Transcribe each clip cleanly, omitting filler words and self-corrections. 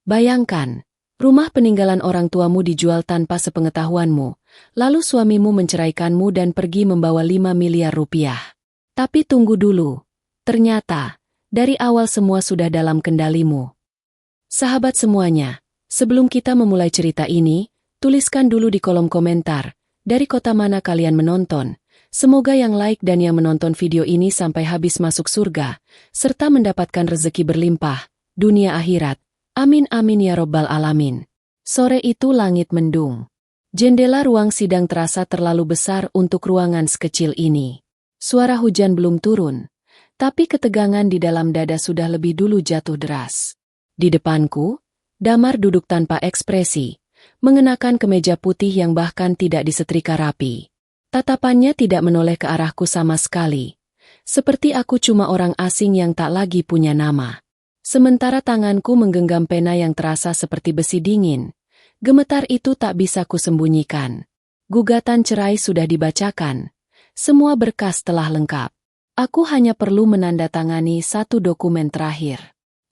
Bayangkan, rumah peninggalan orang tuamu dijual tanpa sepengetahuanmu, lalu suamimu menceraikanmu dan pergi membawa 5 miliar rupiah. Tapi tunggu dulu, ternyata, dari awal semua sudah dalam kendalimu. Sahabat semuanya, sebelum kita memulai cerita ini, tuliskan dulu di kolom komentar, dari kota mana kalian menonton. Semoga yang like dan yang menonton video ini sampai habis masuk surga, serta mendapatkan rezeki berlimpah, dunia akhirat. Amin amin ya robbal alamin. Sore itu langit mendung. Jendela ruang sidang terasa terlalu besar untuk ruangan sekecil ini. Suara hujan belum turun, tapi ketegangan di dalam dada sudah lebih dulu jatuh deras. Di depanku, Damar duduk tanpa ekspresi, mengenakan kemeja putih yang bahkan tidak disetrika rapi. Tatapannya tidak menoleh ke arahku sama sekali, seperti aku cuma orang asing yang tak lagi punya nama. Sementara tanganku menggenggam pena yang terasa seperti besi dingin, gemetar itu tak bisa kusembunyikan. Gugatan cerai sudah dibacakan, semua berkas telah lengkap. Aku hanya perlu menandatangani satu dokumen terakhir.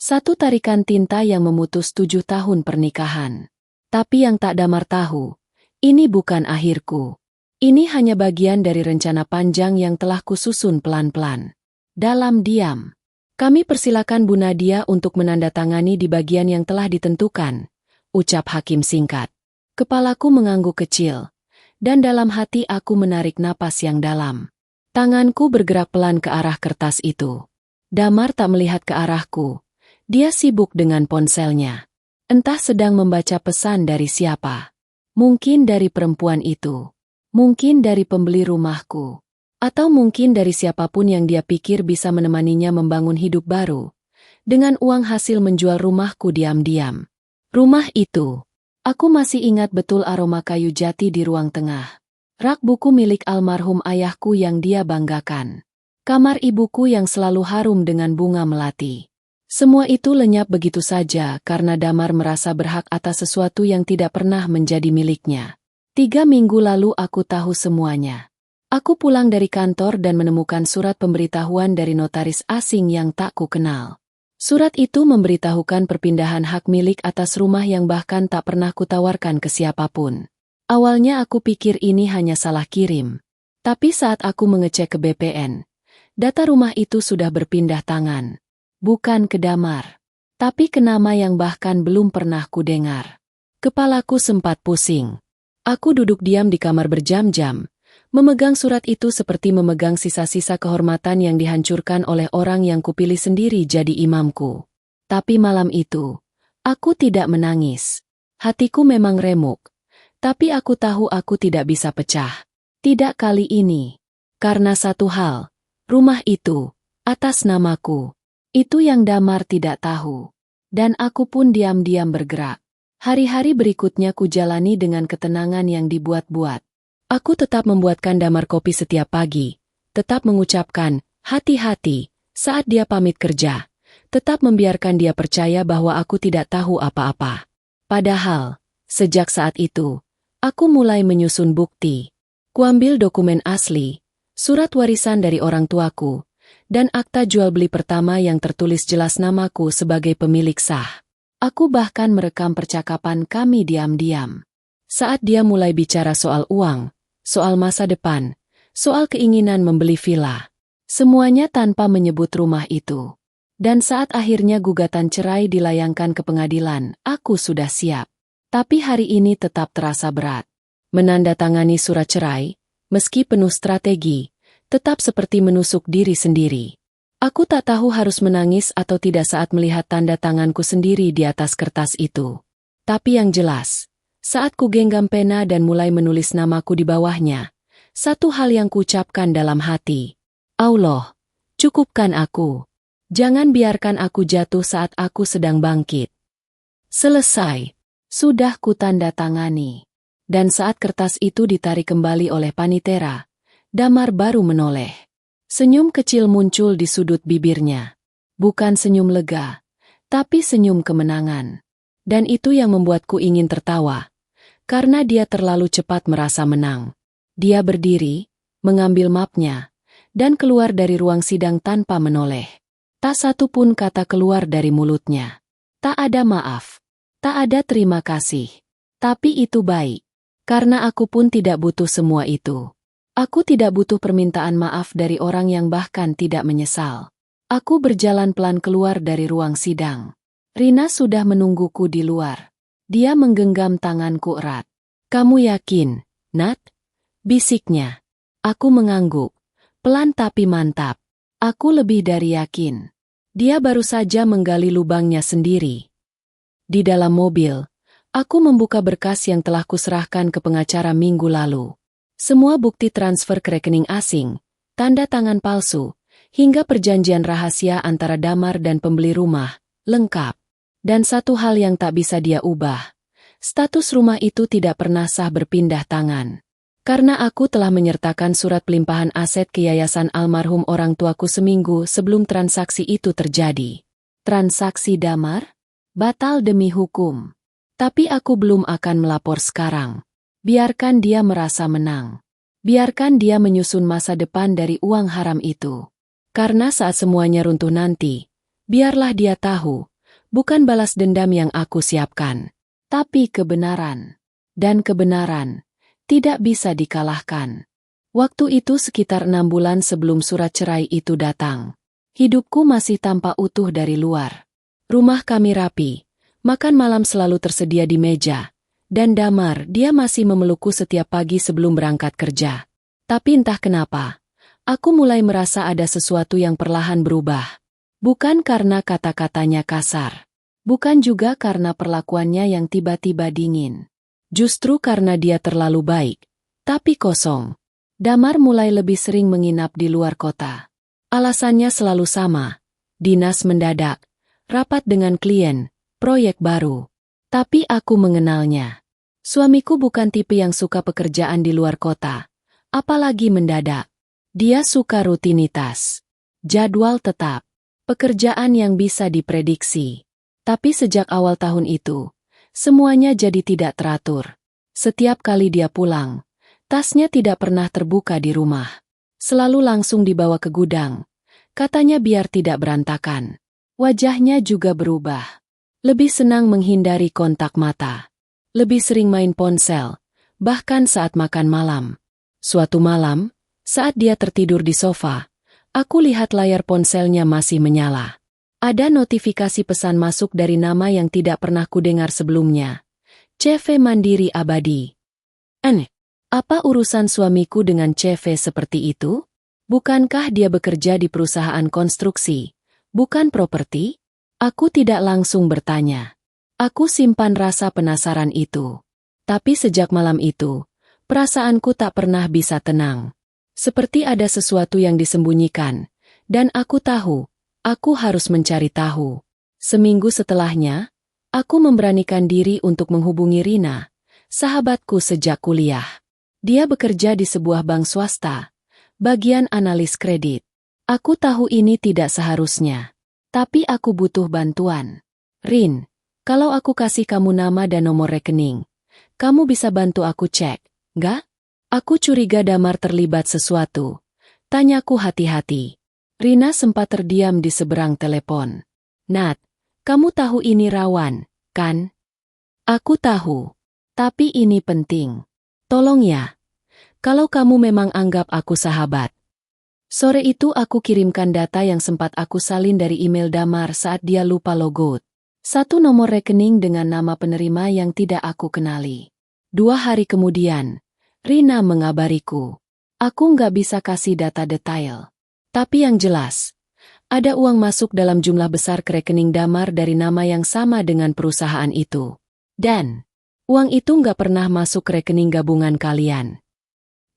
Satu tarikan tinta yang memutus 7 tahun pernikahan. Tapi yang tak Damar tahu, ini bukan akhirku. Ini hanya bagian dari rencana panjang yang telah kususun pelan-pelan. Dalam diam, kami persilakan Bu Nadia untuk menandatangani di bagian yang telah ditentukan, ucap hakim singkat. Kepalaku mengangguk kecil, dan dalam hati aku menarik napas yang dalam. Tanganku bergerak pelan ke arah kertas itu. Damar tak melihat ke arahku. Dia sibuk dengan ponselnya. Entah sedang membaca pesan dari siapa. Mungkin dari perempuan itu. Mungkin dari pembeli rumahku. Atau mungkin dari siapapun yang dia pikir bisa menemaninya membangun hidup baru. Dengan uang hasil menjual rumahku diam-diam. Rumah itu. Aku masih ingat betul aroma kayu jati di ruang tengah. Rak buku milik almarhum ayahku yang dia banggakan. Kamar ibuku yang selalu harum dengan bunga melati. Semua itu lenyap begitu saja karena Damar merasa berhak atas sesuatu yang tidak pernah menjadi miliknya. 3 minggu lalu aku tahu semuanya. Aku pulang dari kantor dan menemukan surat pemberitahuan dari notaris asing yang tak ku kenal. Surat itu memberitahukan perpindahan hak milik atas rumah yang bahkan tak pernah kutawarkan ke siapapun. Awalnya aku pikir ini hanya salah kirim. Tapi saat aku mengecek ke BPN, data rumah itu sudah berpindah tangan. Bukan ke Damar, tapi ke nama yang bahkan belum pernah ku dengar. Kepalaku sempat pusing. Aku duduk diam di kamar berjam-jam, memegang surat itu seperti memegang sisa-sisa kehormatan yang dihancurkan oleh orang yang kupilih sendiri jadi imamku. Tapi malam itu, aku tidak menangis. Hatiku memang remuk, tapi aku tahu aku tidak bisa pecah. Tidak kali ini. Karena satu hal, rumah itu, atas namaku. Itu yang Damar tidak tahu. Dan aku pun diam-diam bergerak. Hari-hari berikutnya ku jalani dengan ketenangan yang dibuat-buat. Aku tetap membuatkan Damar kopi setiap pagi, tetap mengucapkan, hati-hati, saat dia pamit kerja, tetap membiarkan dia percaya bahwa aku tidak tahu apa-apa. Padahal, sejak saat itu, aku mulai menyusun bukti. Kuambil dokumen asli, surat warisan dari orang tuaku, dan akta jual beli pertama yang tertulis jelas namaku sebagai pemilik sah. Aku bahkan merekam percakapan kami diam-diam. Saat dia mulai bicara soal uang, soal masa depan, soal keinginan membeli villa. Semuanya tanpa menyebut rumah itu. Dan saat akhirnya gugatan cerai dilayangkan ke pengadilan, aku sudah siap. Tapi hari ini tetap terasa berat. Menandatangani surat cerai, meski penuh strategi, tetap seperti menusuk diri sendiri. Aku tak tahu harus menangis atau tidak saat melihat tanda tanganku sendiri di atas kertas itu. Tapi yang jelas, saat ku genggam pena dan mulai menulis namaku di bawahnya, satu hal yang kuucapkan dalam hati. Allah, cukupkan aku. Jangan biarkan aku jatuh saat aku sedang bangkit. Selesai. Sudah ku tanda tangani. Dan saat kertas itu ditarik kembali oleh Panitera, Damar baru menoleh. Senyum kecil muncul di sudut bibirnya. Bukan senyum lega, tapi senyum kemenangan. Dan itu yang membuatku ingin tertawa. Karena dia terlalu cepat merasa menang. Dia berdiri, mengambil mapnya, dan keluar dari ruang sidang tanpa menoleh. Tak satu pun kata keluar dari mulutnya. Tak ada maaf. Tak ada terima kasih. Tapi itu baik. Karena aku pun tidak butuh semua itu. Aku tidak butuh permintaan maaf dari orang yang bahkan tidak menyesal. Aku berjalan pelan keluar dari ruang sidang. Rina sudah menungguku di luar. Dia menggenggam tanganku erat. "Kamu yakin, Nat?" bisiknya. Aku mengangguk. Pelan tapi mantap. Aku lebih dari yakin. Dia baru saja menggali lubangnya sendiri. Di dalam mobil, aku membuka berkas yang telah kuserahkan ke pengacara minggu lalu. Semua bukti transfer ke rekening asing, tanda tangan palsu, hingga perjanjian rahasia antara Damar dan pembeli rumah, lengkap. Dan satu hal yang tak bisa dia ubah. Status rumah itu tidak pernah sah berpindah tangan. Karena aku telah menyertakan surat pelimpahan aset ke yayasan almarhum orang tuaku seminggu sebelum transaksi itu terjadi. Transaksi Damar? Batal demi hukum. Tapi aku belum akan melapor sekarang. Biarkan dia merasa menang. Biarkan dia menyusun masa depan dari uang haram itu. Karena saat semuanya runtuh nanti, biarlah dia tahu, bukan balas dendam yang aku siapkan, tapi kebenaran. Dan kebenaran tidak bisa dikalahkan. Waktu itu sekitar 6 bulan sebelum surat cerai itu datang. Hidupku masih tampak utuh dari luar. Rumah kami rapi, makan malam selalu tersedia di meja, dan Damar dia masih memelukku setiap pagi sebelum berangkat kerja. Tapi entah kenapa, aku mulai merasa ada sesuatu yang perlahan berubah. Bukan karena kata-katanya kasar. Bukan juga karena perlakuannya yang tiba-tiba dingin. Justru karena dia terlalu baik, tapi kosong. Damar mulai lebih sering menginap di luar kota. Alasannya selalu sama, dinas mendadak. Rapat dengan klien, proyek baru. Tapi aku mengenalnya. Suamiku bukan tipe yang suka pekerjaan di luar kota. Apalagi mendadak. Dia suka rutinitas. Jadwal tetap. Pekerjaan yang bisa diprediksi. Tapi sejak awal tahun itu, semuanya jadi tidak teratur. Setiap kali dia pulang, tasnya tidak pernah terbuka di rumah. Selalu langsung dibawa ke gudang. Katanya biar tidak berantakan. Wajahnya juga berubah. Lebih senang menghindari kontak mata. Lebih sering main ponsel, bahkan saat makan malam. Suatu malam, saat dia tertidur di sofa, aku lihat layar ponselnya masih menyala. Ada notifikasi pesan masuk dari nama yang tidak pernah kudengar sebelumnya. CV Mandiri Abadi. Aneh, apa urusan suamiku dengan CV seperti itu? Bukankah dia bekerja di perusahaan konstruksi? Bukan properti? Aku tidak langsung bertanya. Aku simpan rasa penasaran itu. Tapi sejak malam itu, perasaanku tak pernah bisa tenang. Seperti ada sesuatu yang disembunyikan. Dan aku tahu, aku harus mencari tahu. Seminggu setelahnya, aku memberanikan diri untuk menghubungi Rina, sahabatku sejak kuliah. Dia bekerja di sebuah bank swasta, bagian analis kredit. Aku tahu ini tidak seharusnya. Tapi aku butuh bantuan. Rin, kalau aku kasih kamu nama dan nomor rekening, kamu bisa bantu aku cek, nggak? Aku curiga Damar terlibat sesuatu. Tanyaku hati-hati. Rina sempat terdiam di seberang telepon. Nat, kamu tahu ini rawan, kan? Aku tahu. Tapi ini penting. Tolong ya. Kalau kamu memang anggap aku sahabat. Sore itu aku kirimkan data yang sempat aku salin dari email Damar saat dia lupa logout. 1 nomor rekening dengan nama penerima yang tidak aku kenali. 2 hari kemudian, Rina mengabariku. Aku nggak bisa kasih data detail. Tapi yang jelas, ada uang masuk dalam jumlah besar ke rekening Damar dari nama yang sama dengan perusahaan itu. Dan, uang itu nggak pernah masuk ke rekening gabungan kalian.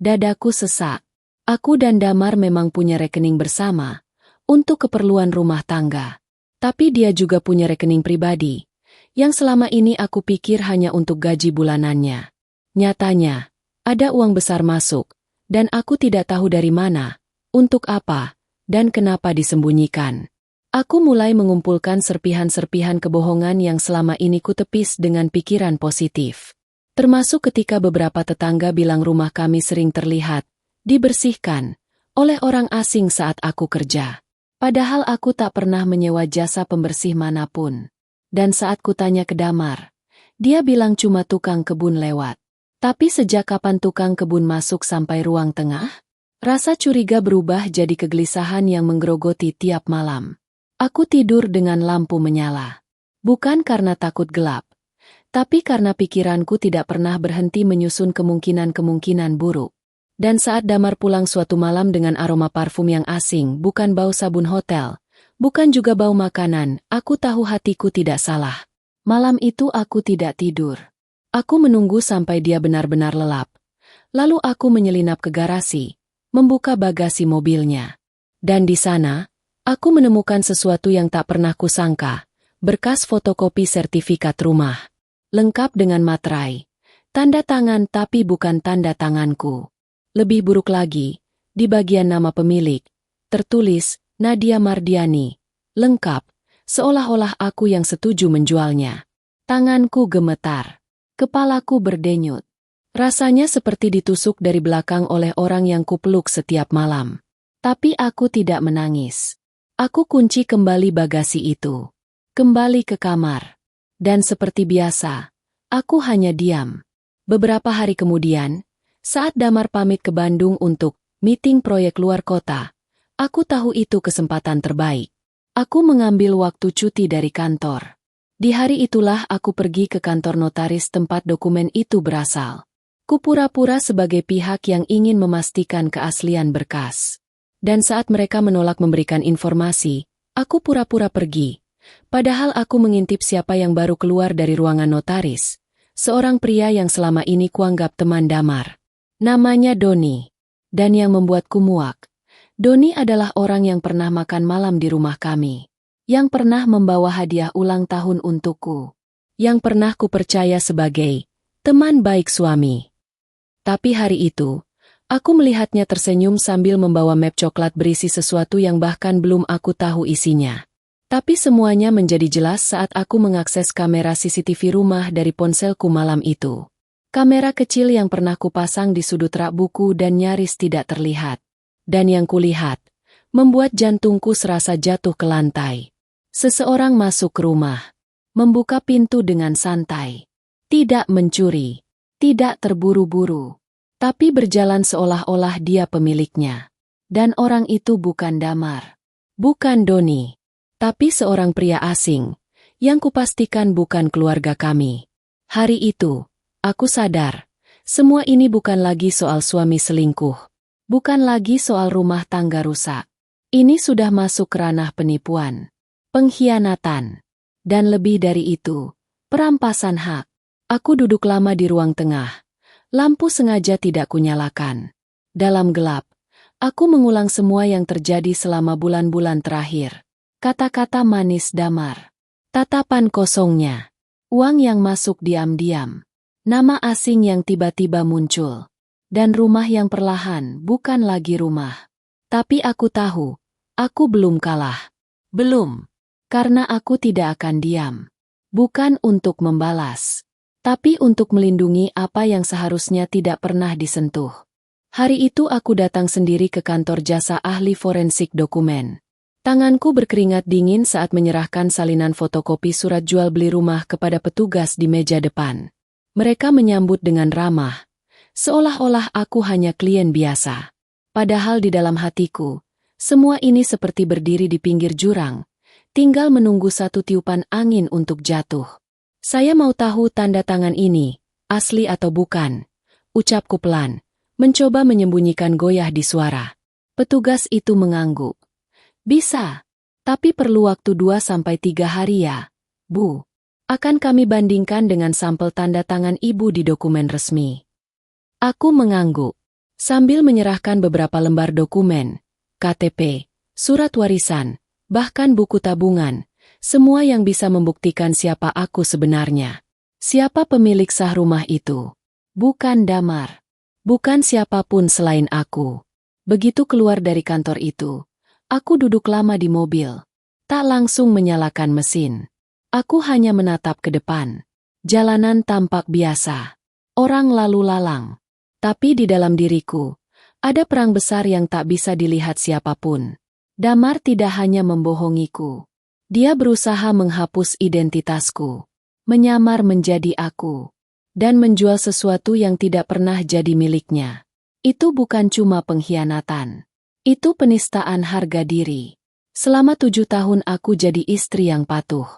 Dadaku sesak. Aku dan Damar memang punya rekening bersama, untuk keperluan rumah tangga. Tapi dia juga punya rekening pribadi, yang selama ini aku pikir hanya untuk gaji bulanannya. Nyatanya, ada uang besar masuk, dan aku tidak tahu dari mana, untuk apa, dan kenapa disembunyikan. Aku mulai mengumpulkan serpihan-serpihan kebohongan yang selama ini kutepis dengan pikiran positif. Termasuk ketika beberapa tetangga bilang rumah kami sering terlihat dibersihkan oleh orang asing saat aku kerja. Padahal aku tak pernah menyewa jasa pembersih manapun. Dan saat kutanya ke Damar, Dia bilang cuma tukang kebun lewat. Tapi sejak kapan tukang kebun masuk sampai ruang tengah? Rasa curiga berubah jadi kegelisahan yang menggerogoti tiap malam. Aku tidur dengan lampu menyala. Bukan karena takut gelap, tapi karena pikiranku tidak pernah berhenti menyusun kemungkinan-kemungkinan buruk. Dan saat Damar pulang suatu malam dengan aroma parfum yang asing, bukan bau sabun hotel, bukan juga bau makanan, aku tahu hatiku tidak salah. Malam itu aku tidak tidur. Aku menunggu sampai dia benar-benar lelap. Lalu aku menyelinap ke garasi, membuka bagasi mobilnya. Dan di sana, aku menemukan sesuatu yang tak pernah kusangka, berkas fotokopi sertifikat rumah. Lengkap dengan materai. Tanda tangan tapi bukan tanda tanganku. Lebih buruk lagi, di bagian nama pemilik, tertulis, Nadia Mardiani. Lengkap, seolah-olah aku yang setuju menjualnya. Tanganku gemetar. Kepalaku berdenyut. Rasanya seperti ditusuk dari belakang oleh orang yang kupeluk setiap malam. Tapi aku tidak menangis. Aku kunci kembali bagasi itu. Kembali ke kamar. Dan seperti biasa, aku hanya diam. Beberapa hari kemudian, saat Damar pamit ke Bandung untuk meeting proyek luar kota, aku tahu itu kesempatan terbaik. Aku mengambil waktu cuti dari kantor. Di hari itulah aku pergi ke kantor notaris tempat dokumen itu berasal. Kupura-pura sebagai pihak yang ingin memastikan keaslian berkas. Dan saat mereka menolak memberikan informasi, aku pura-pura pergi. Padahal aku mengintip siapa yang baru keluar dari ruangan notaris. Seorang pria yang selama ini kuanggap teman Damar. Namanya Doni. Dan yang membuatku muak, Doni adalah orang yang pernah makan malam di rumah kami. Yang pernah membawa hadiah ulang tahun untukku. Yang pernah kupercaya sebagai teman baik suami. Tapi hari itu, aku melihatnya tersenyum sambil membawa map coklat berisi sesuatu yang bahkan belum aku tahu isinya. Tapi semuanya menjadi jelas saat aku mengakses kamera CCTV rumah dari ponselku malam itu. Kamera kecil yang pernah kupasang di sudut rak buku dan nyaris tidak terlihat. Dan yang kulihat, membuat jantungku serasa jatuh ke lantai. Seseorang masuk ke rumah, membuka pintu dengan santai. Tidak mencuri, tidak terburu-buru. Tapi berjalan seolah-olah dia pemiliknya. Dan orang itu bukan Damar. Bukan Doni. Tapi seorang pria asing, yang kupastikan bukan keluarga kami. Hari itu, aku sadar, semua ini bukan lagi soal suami selingkuh. Bukan lagi soal rumah tangga rusak. Ini sudah masuk ke ranah penipuan, pengkhianatan, dan lebih dari itu, perampasan hak. Aku duduk lama di ruang tengah. Lampu sengaja tidak kunyalakan. Dalam gelap, aku mengulang semua yang terjadi selama bulan-bulan terakhir. Kata-kata manis Damar. Tatapan kosongnya. Uang yang masuk diam-diam. Nama asing yang tiba-tiba muncul. Dan rumah yang perlahan bukan lagi rumah. Tapi aku tahu, aku belum kalah. Belum. Karena aku tidak akan diam. Bukan untuk membalas. Tapi untuk melindungi apa yang seharusnya tidak pernah disentuh. Hari itu aku datang sendiri ke kantor jasa ahli forensik dokumen. Tanganku berkeringat dingin saat menyerahkan salinan fotokopi surat jual beli rumah kepada petugas di meja depan. Mereka menyambut dengan ramah, seolah-olah aku hanya klien biasa. Padahal di dalam hatiku, semua ini seperti berdiri di pinggir jurang, tinggal menunggu satu tiupan angin untuk jatuh. Saya mau tahu tanda tangan ini, asli atau bukan, ucapku pelan, mencoba menyembunyikan goyah di suara. Petugas itu mengangguk. Bisa, tapi perlu waktu 2-3 hari ya, Bu. Akan kami bandingkan dengan sampel tanda tangan Ibu di dokumen resmi. Aku mengangguk, sambil menyerahkan beberapa lembar dokumen, KTP, surat warisan, bahkan buku tabungan, semua yang bisa membuktikan siapa aku sebenarnya. Siapa pemilik sah rumah itu? Bukan Damar. Bukan siapapun selain aku. Begitu keluar dari kantor itu, aku duduk lama di mobil. Tak langsung menyalakan mesin. Aku hanya menatap ke depan. Jalanan tampak biasa. Orang lalu lalang. Tapi di dalam diriku, ada perang besar yang tak bisa dilihat siapapun. Damar tidak hanya membohongiku. Dia berusaha menghapus identitasku. menyamar menjadi aku, dan menjual sesuatu yang tidak pernah jadi miliknya. Itu bukan cuma pengkhianatan. Itu penistaan harga diri. Selama 7 tahun aku jadi istri yang patuh.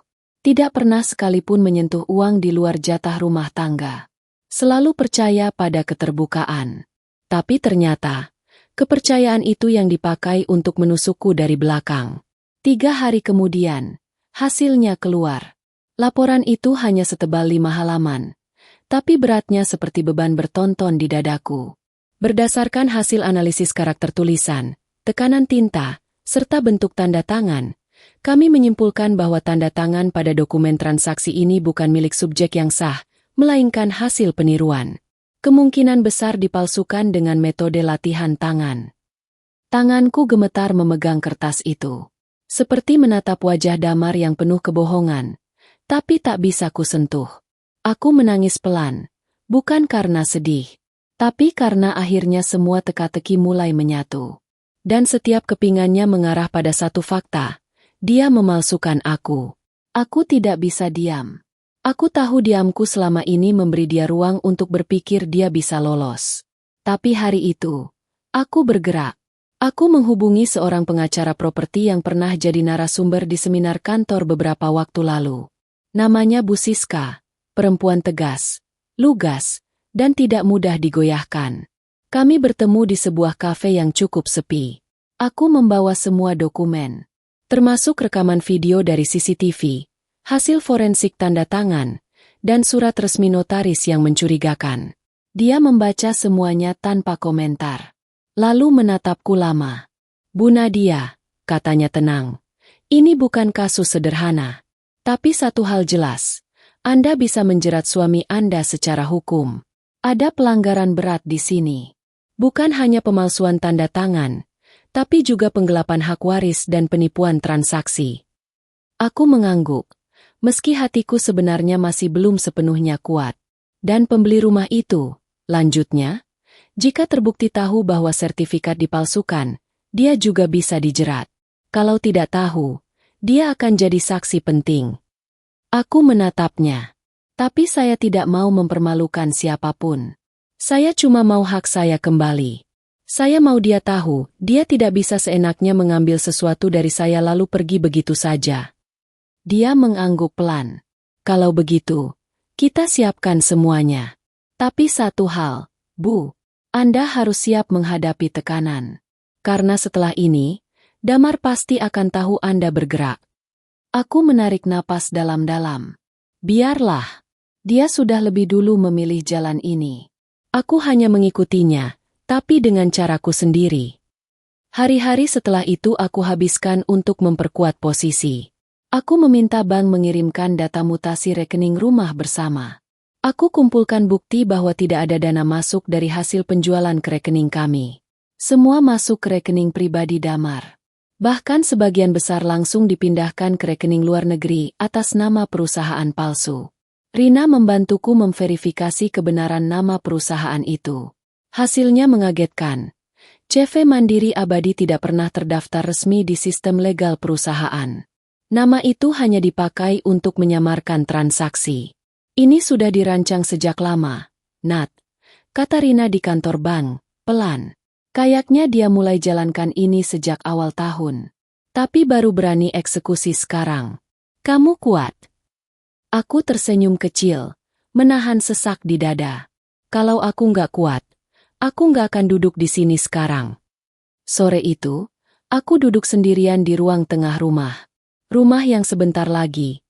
Tidak pernah sekalipun menyentuh uang di luar jatah rumah tangga. Selalu percaya pada keterbukaan. Tapi ternyata, kepercayaan itu yang dipakai untuk menusukku dari belakang. 3 hari kemudian, hasilnya keluar. Laporan itu hanya setebal 5 halaman. Tapi beratnya seperti beban bertonton di dadaku. Berdasarkan hasil analisis karakter tulisan, tekanan tinta, serta bentuk tanda tangan, kami menyimpulkan bahwa tanda tangan pada dokumen transaksi ini bukan milik subjek yang sah, melainkan hasil peniruan. Kemungkinan besar dipalsukan dengan metode latihan tangan. Tanganku gemetar memegang kertas itu. Seperti menatap wajah Damar yang penuh kebohongan, tapi tak bisa kusentuh. Aku menangis pelan, bukan karena sedih. Tapi karena akhirnya semua teka-teki mulai menyatu. Dan setiap kepingannya mengarah pada satu fakta. Dia memalsukan aku. Aku tidak bisa diam. Aku tahu diamku selama ini memberi dia ruang untuk berpikir dia bisa lolos. Tapi hari itu, aku bergerak. Aku menghubungi seorang pengacara properti yang pernah jadi narasumber di seminar kantor beberapa waktu lalu. Namanya Bu Siska, perempuan tegas, lugas, dan tidak mudah digoyahkan. Kami bertemu di sebuah kafe yang cukup sepi. Aku membawa semua dokumen, termasuk rekaman video dari CCTV, hasil forensik tanda tangan, dan surat resmi notaris yang mencurigakan. Dia membaca semuanya tanpa komentar. Lalu menatapku lama. Bu Nadia, katanya tenang. Ini bukan kasus sederhana. Tapi satu hal jelas. Anda bisa menjerat suami Anda secara hukum. Ada pelanggaran berat di sini. Bukan hanya pemalsuan tanda tangan, tapi juga penggelapan hak waris dan penipuan transaksi. Aku mengangguk, meski hatiku sebenarnya masih belum sepenuhnya kuat. Dan pembeli rumah itu, lanjutnya, jika terbukti tahu bahwa sertifikat dipalsukan, dia juga bisa dijerat. Kalau tidak tahu, dia akan jadi saksi penting. Aku menatapnya. Tapi saya tidak mau mempermalukan siapapun. Saya cuma mau hak saya kembali. Saya mau dia tahu, dia tidak bisa seenaknya mengambil sesuatu dari saya lalu pergi begitu saja. Dia mengangguk pelan. Kalau begitu, kita siapkan semuanya. Tapi satu hal, Bu, Anda harus siap menghadapi tekanan. Karena setelah ini, Damar pasti akan tahu Anda bergerak. Aku menarik napas dalam-dalam. Biarlah. Dia sudah lebih dulu memilih jalan ini. Aku hanya mengikutinya, tapi dengan caraku sendiri. Hari-hari setelah itu aku habiskan untuk memperkuat posisi. Aku meminta bank mengirimkan data mutasi rekening rumah bersama. Aku kumpulkan bukti bahwa tidak ada dana masuk dari hasil penjualan ke rekening kami. Semua masuk ke rekening pribadi Damar. Bahkan sebagian besar langsung dipindahkan ke rekening luar negeri atas nama perusahaan palsu. Rina membantuku memverifikasi kebenaran nama perusahaan itu. Hasilnya mengagetkan. CV Mandiri Abadi tidak pernah terdaftar resmi di sistem legal perusahaan. Nama itu hanya dipakai untuk menyamarkan transaksi. Ini sudah dirancang sejak lama, Nat. Kata Rina di kantor bank, pelan. Kayaknya dia mulai jalankan ini sejak awal tahun. Tapi baru berani eksekusi sekarang. Kamu kuat. Aku tersenyum kecil, menahan sesak di dada. Kalau aku nggak kuat, aku nggak akan duduk di sini sekarang. Sore itu, aku duduk sendirian di ruang tengah rumah. Rumah yang sebentar lagi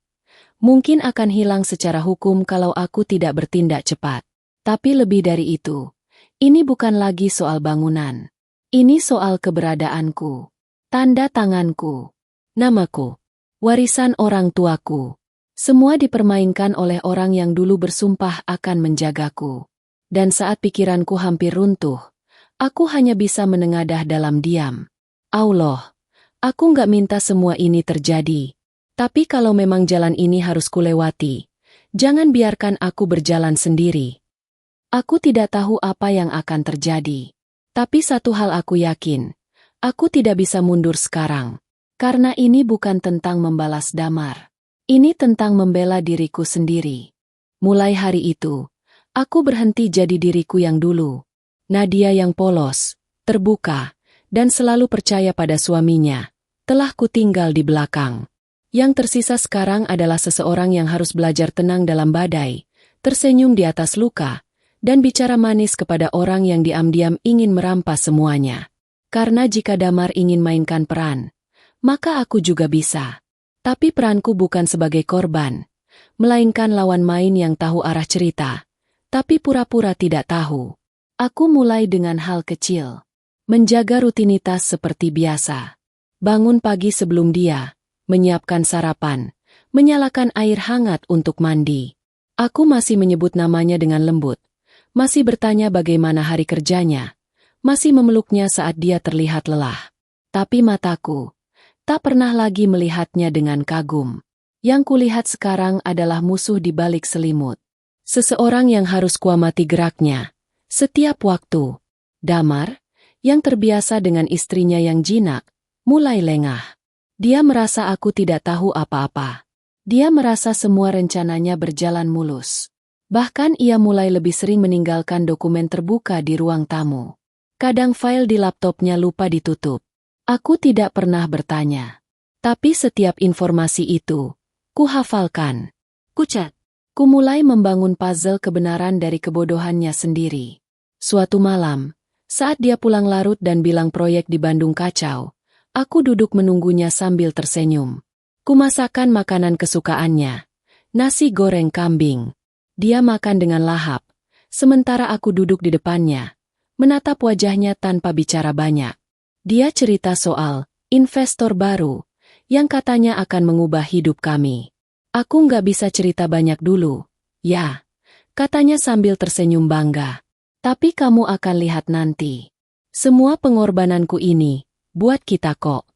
mungkin akan hilang secara hukum kalau aku tidak bertindak cepat. Tapi lebih dari itu, ini bukan lagi soal bangunan. Ini soal keberadaanku, tanda tanganku, namaku, warisan orang tuaku. Semua dipermainkan oleh orang yang dulu bersumpah akan menjagaku. Dan saat pikiranku hampir runtuh, aku hanya bisa menengadah dalam diam. Allah, aku nggak minta semua ini terjadi. Tapi kalau memang jalan ini harus kulewati, jangan biarkan aku berjalan sendiri. Aku tidak tahu apa yang akan terjadi. Tapi satu hal aku yakin, aku tidak bisa mundur sekarang. Karena ini bukan tentang membalas Damar. Ini tentang membela diriku sendiri. Mulai hari itu, aku berhenti jadi diriku yang dulu. Nadia yang polos, terbuka, dan selalu percaya pada suaminya, telah kutinggal di belakang. Yang tersisa sekarang adalah seseorang yang harus belajar tenang dalam badai, tersenyum di atas luka, dan bicara manis kepada orang yang diam-diam ingin merampas semuanya. Karena jika Damar ingin mainkan peran, maka aku juga bisa. Tapi peranku bukan sebagai korban, melainkan lawan main yang tahu arah cerita, tapi pura-pura tidak tahu. Aku mulai dengan hal kecil. Menjaga rutinitas seperti biasa. Bangun pagi sebelum dia, menyiapkan sarapan, menyalakan air hangat untuk mandi. Aku masih menyebut namanya dengan lembut, masih bertanya bagaimana hari kerjanya, masih memeluknya saat dia terlihat lelah. Tapi mataku tak pernah lagi melihatnya dengan kagum. Yang kulihat sekarang adalah musuh di balik selimut. Seseorang yang harus kuamati geraknya setiap waktu. Damar, yang terbiasa dengan istrinya yang jinak, mulai lengah. Dia merasa aku tidak tahu apa-apa. Dia merasa semua rencananya berjalan mulus. Bahkan ia mulai lebih sering meninggalkan dokumen terbuka di ruang tamu. Kadang file di laptopnya lupa ditutup. Aku tidak pernah bertanya. Tapi setiap informasi itu, kuhafalkan. Kucat. Ku mulai membangun puzzle kebenaran dari kebodohannya sendiri. Suatu malam, saat dia pulang larut dan bilang proyek di Bandung kacau, aku duduk menunggunya sambil tersenyum. Kumasakkan makanan kesukaannya, nasi goreng kambing. Dia makan dengan lahap, sementara aku duduk di depannya, menatap wajahnya tanpa bicara banyak. Dia cerita soal investor baru, yang katanya akan mengubah hidup kami. Aku nggak bisa cerita banyak dulu, ya, katanya sambil tersenyum bangga. Tapi kamu akan lihat nanti. Semua pengorbananku ini, buat kita kok.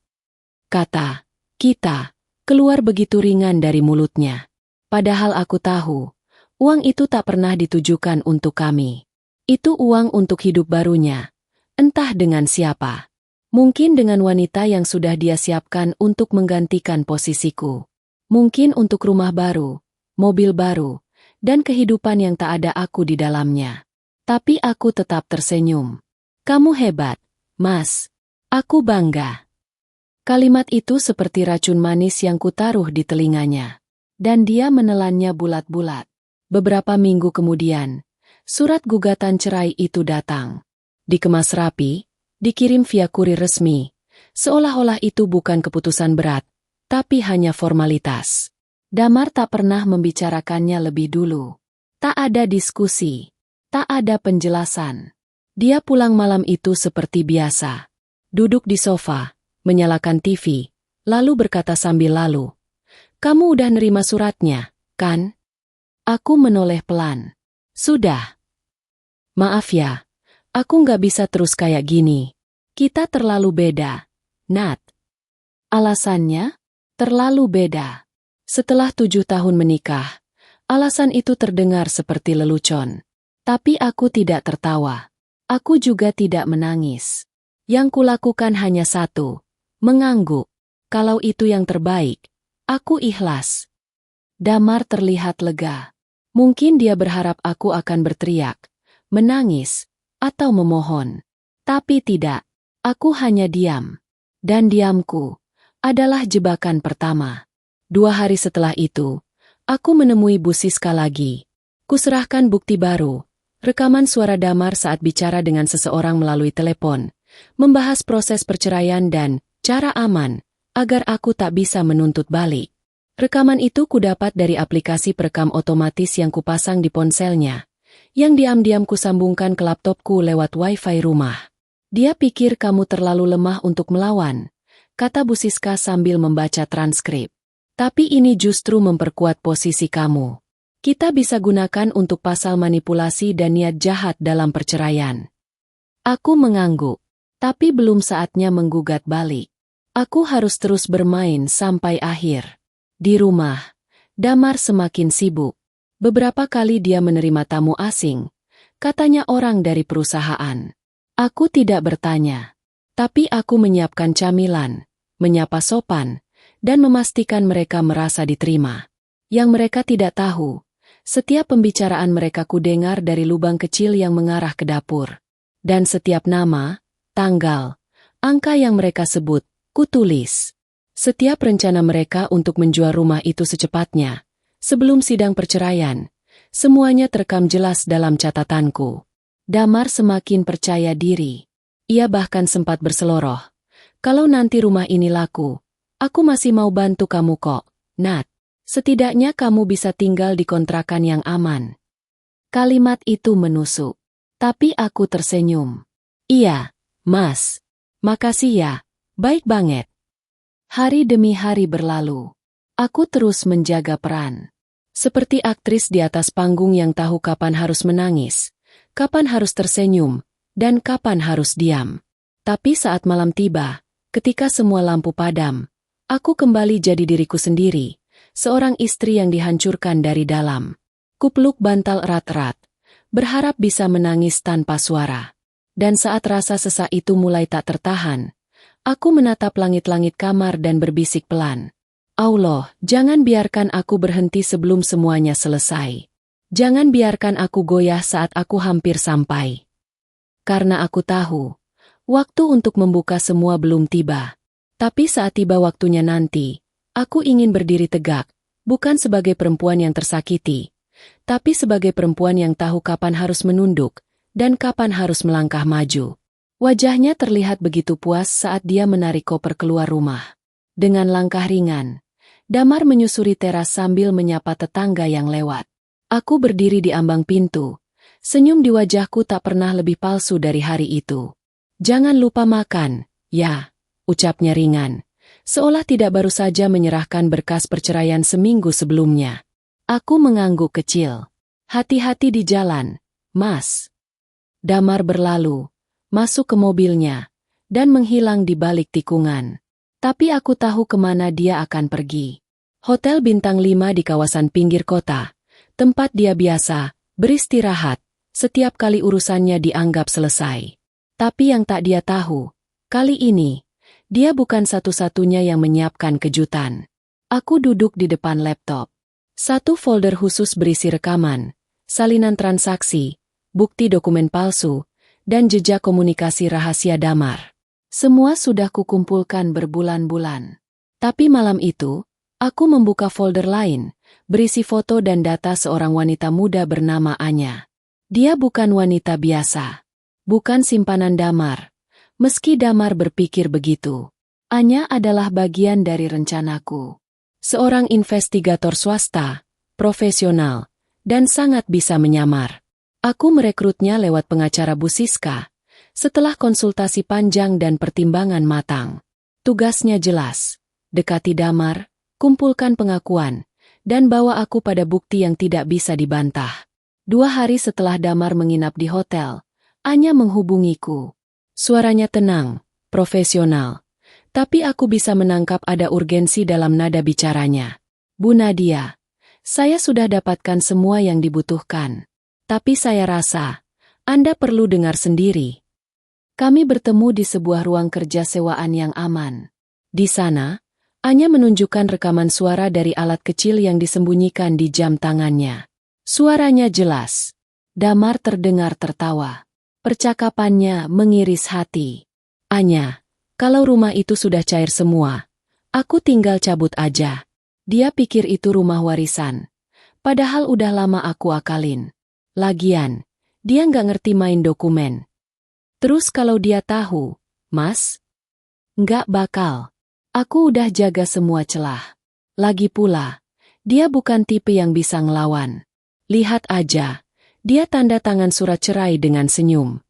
Kata, kita, keluar begitu ringan dari mulutnya. Padahal aku tahu, uang itu tak pernah ditujukan untuk kami. Itu uang untuk hidup barunya. Entah dengan siapa. Mungkin dengan wanita yang sudah dia siapkan untuk menggantikan posisiku. Mungkin untuk rumah baru, mobil baru, dan kehidupan yang tak ada aku di dalamnya. Tapi aku tetap tersenyum. Kamu hebat, Mas. Aku bangga. Kalimat itu seperti racun manis yang kutaruh di telinganya. Dan dia menelannya bulat-bulat. Beberapa minggu kemudian, surat gugatan cerai itu datang. Dikemas rapi, dikirim via kurir resmi, seolah-olah itu bukan keputusan berat, tapi hanya formalitas. Damar tak pernah membicarakannya lebih dulu. Tak ada diskusi. Tak ada penjelasan. Dia pulang malam itu seperti biasa. Duduk di sofa, menyalakan TV, lalu berkata sambil lalu. Kamu udah nerima suratnya, kan? Aku menoleh pelan. Sudah. Maaf ya, aku nggak bisa terus kayak gini. Kita terlalu beda, Nat. Alasannya? Terlalu beda. Setelah 7 tahun menikah, alasan itu terdengar seperti lelucon. Tapi aku tidak tertawa. Aku juga tidak menangis. Yang kulakukan hanya satu, mengangguk. Kalau itu yang terbaik, aku ikhlas. Damar terlihat lega. Mungkin dia berharap aku akan berteriak, menangis, atau memohon. Tapi tidak, aku hanya diam. Dan diamku adalah jebakan pertama. 2 hari setelah itu, aku menemui Bu Siska lagi. Kuserahkan bukti baru. Rekaman suara Damar saat bicara dengan seseorang melalui telepon, membahas proses perceraian dan cara aman, agar aku tak bisa menuntut balik. Rekaman itu kudapat dari aplikasi perekam otomatis yang kupasang di ponselnya, yang diam-diam kusambungkan ke laptopku lewat wifi rumah. Dia pikir kamu terlalu lemah untuk melawan, kata Bu Siska sambil membaca transkrip. Tapi ini justru memperkuat posisi kamu. Kita bisa gunakan untuk pasal manipulasi dan niat jahat dalam perceraian. Aku mengangguk, tapi belum saatnya menggugat balik. Aku harus terus bermain sampai akhir. Di rumah, Damar semakin sibuk. Beberapa kali dia menerima tamu asing, katanya orang dari perusahaan. Aku tidak bertanya, tapi aku menyiapkan camilan, menyapa sopan, dan memastikan mereka merasa diterima. Yang mereka tidak tahu, setiap pembicaraan mereka kudengar dari lubang kecil yang mengarah ke dapur. Dan setiap nama, tanggal, angka yang mereka sebut, kutulis. Setiap rencana mereka untuk menjual rumah itu secepatnya, sebelum sidang perceraian, semuanya terekam jelas dalam catatanku. Damar semakin percaya diri. Ia bahkan sempat berseloroh. Kalau nanti rumah ini laku, aku masih mau bantu kamu kok, Nat. Setidaknya kamu bisa tinggal di kontrakan yang aman. Kalimat itu menusuk. Tapi aku tersenyum. Iya, Mas. Makasih ya, baik banget. Hari demi hari berlalu. Aku terus menjaga peran. Seperti aktris di atas panggung yang tahu kapan harus menangis, kapan harus tersenyum, dan kapan harus diam. Tapi saat malam tiba, ketika semua lampu padam, aku kembali jadi diriku sendiri, seorang istri yang dihancurkan dari dalam. Kupeluk bantal erat-erat, berharap bisa menangis tanpa suara. Dan saat rasa sesak itu mulai tak tertahan, aku menatap langit-langit kamar dan berbisik pelan. Allah, jangan biarkan aku berhenti sebelum semuanya selesai. Jangan biarkan aku goyah saat aku hampir sampai. Karena aku tahu, waktu untuk membuka semua belum tiba. Tapi saat tiba waktunya nanti, aku ingin berdiri tegak, bukan sebagai perempuan yang tersakiti, tapi sebagai perempuan yang tahu kapan harus menunduk, dan kapan harus melangkah maju. Wajahnya terlihat begitu puas saat dia menarik koper keluar rumah. Dengan langkah ringan, Damar menyusuri teras sambil menyapa tetangga yang lewat. Aku berdiri di ambang pintu. Senyum di wajahku tak pernah lebih palsu dari hari itu. Jangan lupa makan, ya, ucapnya ringan. Seolah tidak baru saja menyerahkan berkas perceraian seminggu sebelumnya. Aku mengangguk kecil. Hati-hati di jalan, Mas. Damar berlalu, masuk ke mobilnya, dan menghilang di balik tikungan. Tapi aku tahu kemana dia akan pergi. Hotel bintang 5 di kawasan pinggir kota, tempat dia biasa beristirahat, setiap kali urusannya dianggap selesai. Tapi yang tak dia tahu, kali ini, dia bukan satu-satunya yang menyiapkan kejutan. Aku duduk di depan laptop. Satu folder khusus berisi rekaman, salinan transaksi, bukti dokumen palsu, dan jejak komunikasi rahasia Damar. Semua sudah kukumpulkan berbulan-bulan. Tapi malam itu, aku membuka folder lain, berisi foto dan data seorang wanita muda bernama Anya. Dia bukan wanita biasa. Bukan simpanan Damar. Meski Damar berpikir begitu. Anya adalah bagian dari rencanaku. Seorang investigator swasta, profesional, dan sangat bisa menyamar. Aku merekrutnya lewat pengacara Bu Siska. Setelah konsultasi panjang dan pertimbangan matang. Tugasnya jelas. Dekati Damar, kumpulkan pengakuan, dan bawa aku pada bukti yang tidak bisa dibantah. 2 hari setelah Damar menginap di hotel, Anya menghubungiku. Suaranya tenang, profesional. Tapi aku bisa menangkap ada urgensi dalam nada bicaranya. Bu Nadia, saya sudah dapatkan semua yang dibutuhkan. Tapi saya rasa, Anda perlu dengar sendiri. Kami bertemu di sebuah ruang kerja sewaan yang aman. Di sana, Anya menunjukkan rekaman suara dari alat kecil yang disembunyikan di jam tangannya. Suaranya jelas. Damar terdengar tertawa. Percakapannya mengiris hati. Anya, kalau rumah itu sudah cair semua, aku tinggal cabut aja. Dia pikir itu rumah warisan. Padahal udah lama aku akalin. Lagian, dia nggak ngerti main dokumen. Terus kalau dia tahu, Mas? Nggak bakal. Aku udah jaga semua celah. Lagi pula, dia bukan tipe yang bisa ngelawan. Lihat aja, dia tanda tangan surat cerai dengan senyum.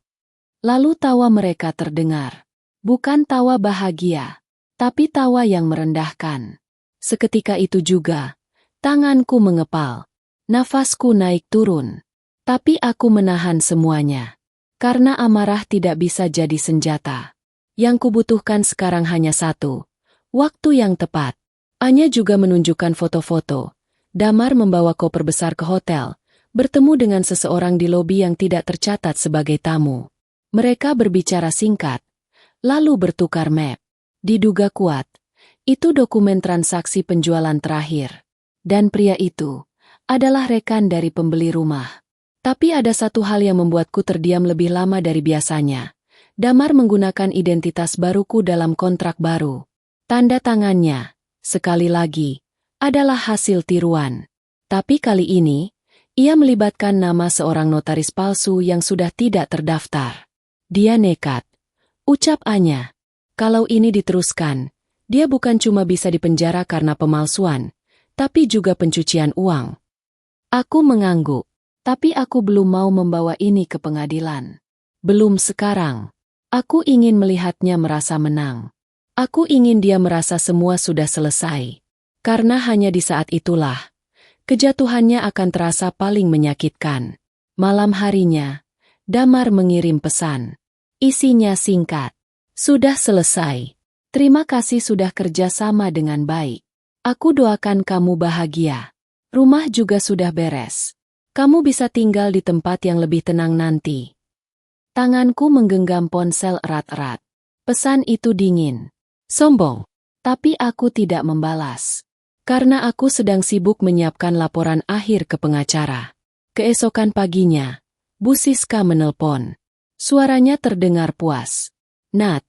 Lalu tawa mereka terdengar. Bukan tawa bahagia, tapi tawa yang merendahkan. Seketika itu juga, tanganku mengepal. Nafasku naik turun. Tapi aku menahan semuanya. Karena amarah tidak bisa jadi senjata. Yang kubutuhkan sekarang hanya satu. Waktu yang tepat. Anya juga menunjukkan foto-foto. Damar membawa koper besar ke hotel. Bertemu dengan seseorang di lobi yang tidak tercatat sebagai tamu. Mereka berbicara singkat. Lalu bertukar map. Diduga kuat. Itu dokumen transaksi penjualan terakhir. Dan pria itu adalah rekan dari pembeli rumah. Tapi ada satu hal yang membuatku terdiam lebih lama dari biasanya. Damar menggunakan identitas baruku dalam kontrak baru. Tanda tangannya, sekali lagi, adalah hasil tiruan. Tapi kali ini, ia melibatkan nama seorang notaris palsu yang sudah tidak terdaftar. Dia nekat. Ucap Anya. Kalau ini diteruskan, dia bukan cuma bisa dipenjara karena pemalsuan, tapi juga pencucian uang. Aku mengangguk, tapi aku belum mau membawa ini ke pengadilan. Belum sekarang. Aku ingin melihatnya merasa menang. Aku ingin dia merasa semua sudah selesai. Karena hanya di saat itulah, kejatuhannya akan terasa paling menyakitkan. Malam harinya, Damar mengirim pesan. Isinya singkat. Sudah selesai. Terima kasih sudah kerja sama dengan baik. Aku doakan kamu bahagia. Rumah juga sudah beres. Kamu bisa tinggal di tempat yang lebih tenang nanti. Tanganku menggenggam ponsel erat-erat. Pesan itu dingin. Sombong. Tapi aku tidak membalas. Karena aku sedang sibuk menyiapkan laporan akhir ke pengacara. Keesokan paginya, Bu Siska menelpon. Suaranya terdengar puas. Nat,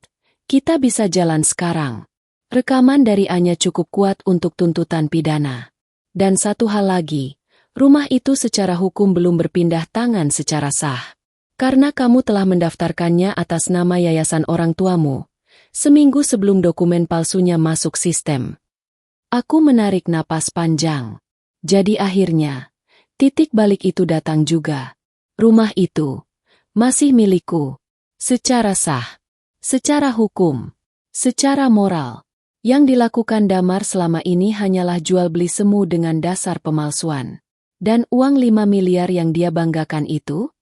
kita bisa jalan sekarang. Rekaman dari Anya cukup kuat untuk tuntutan pidana. Dan satu hal lagi, rumah itu secara hukum belum berpindah tangan secara sah. Karena kamu telah mendaftarkannya atas nama yayasan orang tuamu, seminggu sebelum dokumen palsunya masuk sistem. Aku menarik napas panjang. Jadi akhirnya, titik balik itu datang juga. Rumah itu masih milikku. Secara sah, secara hukum, secara moral. Yang dilakukan Damar selama ini hanyalah jual beli semu dengan dasar pemalsuan. Dan uang 5 miliar yang dia banggakan itu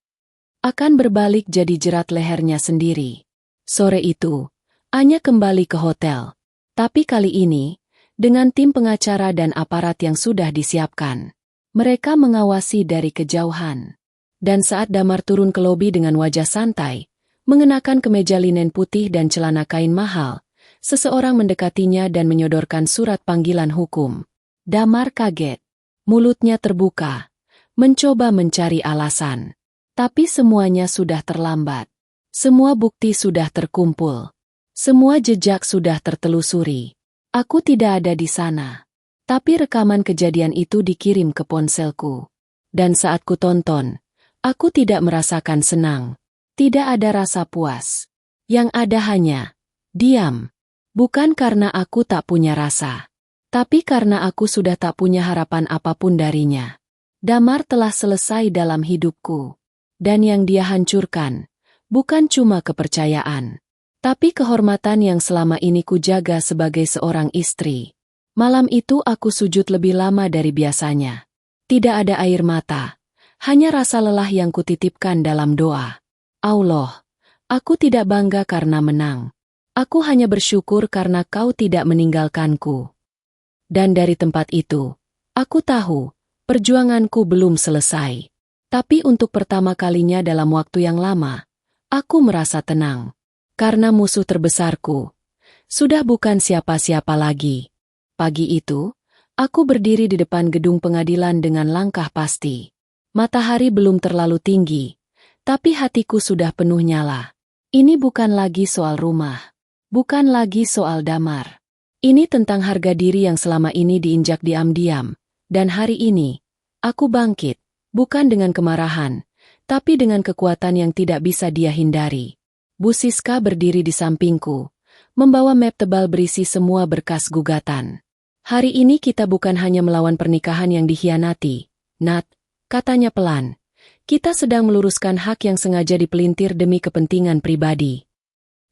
akan berbalik jadi jerat lehernya sendiri. Sore itu, Anya kembali ke hotel. Tapi kali ini, dengan tim pengacara dan aparat yang sudah disiapkan. Mereka mengawasi dari kejauhan. Dan saat Damar turun ke lobi dengan wajah santai, mengenakan kemeja linen putih dan celana kain mahal, seseorang mendekatinya dan menyodorkan surat panggilan hukum. Damar kaget. Mulutnya terbuka, mencoba mencari alasan. Tapi semuanya sudah terlambat. Semua bukti sudah terkumpul. Semua jejak sudah tertelusuri. Aku tidak ada di sana. Tapi rekaman kejadian itu dikirim ke ponselku. Dan saat ku tonton, aku tidak merasakan senang. Tidak ada rasa puas. Yang ada hanya diam. Bukan karena aku tak punya rasa. Tapi karena aku sudah tak punya harapan apapun darinya. Damar telah selesai dalam hidupku. Dan yang dia hancurkan, bukan cuma kepercayaan, tapi kehormatan yang selama ini kujaga sebagai seorang istri. Malam itu aku sujud lebih lama dari biasanya. Tidak ada air mata, hanya rasa lelah yang kutitipkan dalam doa. Allah, aku tidak bangga karena menang. Aku hanya bersyukur karena kau tidak meninggalkanku. Dan dari tempat itu, aku tahu, perjuanganku belum selesai. Tapi untuk pertama kalinya dalam waktu yang lama, aku merasa tenang. Karena musuh terbesarku sudah bukan siapa-siapa lagi. Pagi itu, aku berdiri di depan gedung pengadilan dengan langkah pasti. Matahari belum terlalu tinggi, tapi hatiku sudah penuh nyala. Ini bukan lagi soal rumah. Bukan lagi soal Damar. Ini tentang harga diri yang selama ini diinjak diam-diam. Dan hari ini, aku bangkit. Bukan dengan kemarahan, tapi dengan kekuatan yang tidak bisa dia hindari. Bu Siska berdiri di sampingku, membawa map tebal berisi semua berkas gugatan. Hari ini kita bukan hanya melawan pernikahan yang dikhianati, Nat, katanya pelan. Kita sedang meluruskan hak yang sengaja dipelintir demi kepentingan pribadi.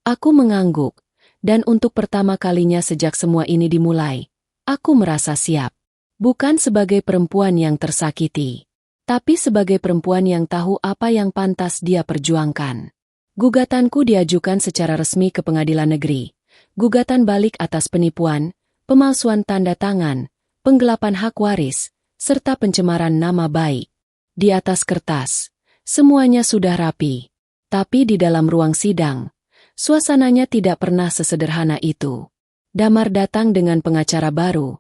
Aku mengangguk, dan untuk pertama kalinya sejak semua ini dimulai, aku merasa siap. Bukan sebagai perempuan yang tersakiti, tapi sebagai perempuan yang tahu apa yang pantas dia perjuangkan. Gugatanku diajukan secara resmi ke pengadilan negeri. Gugatan balik atas penipuan, pemalsuan tanda tangan, penggelapan hak waris, serta pencemaran nama baik. Di atas kertas, semuanya sudah rapi. Tapi di dalam ruang sidang, suasananya tidak pernah sesederhana itu. Damar datang dengan pengacara baru.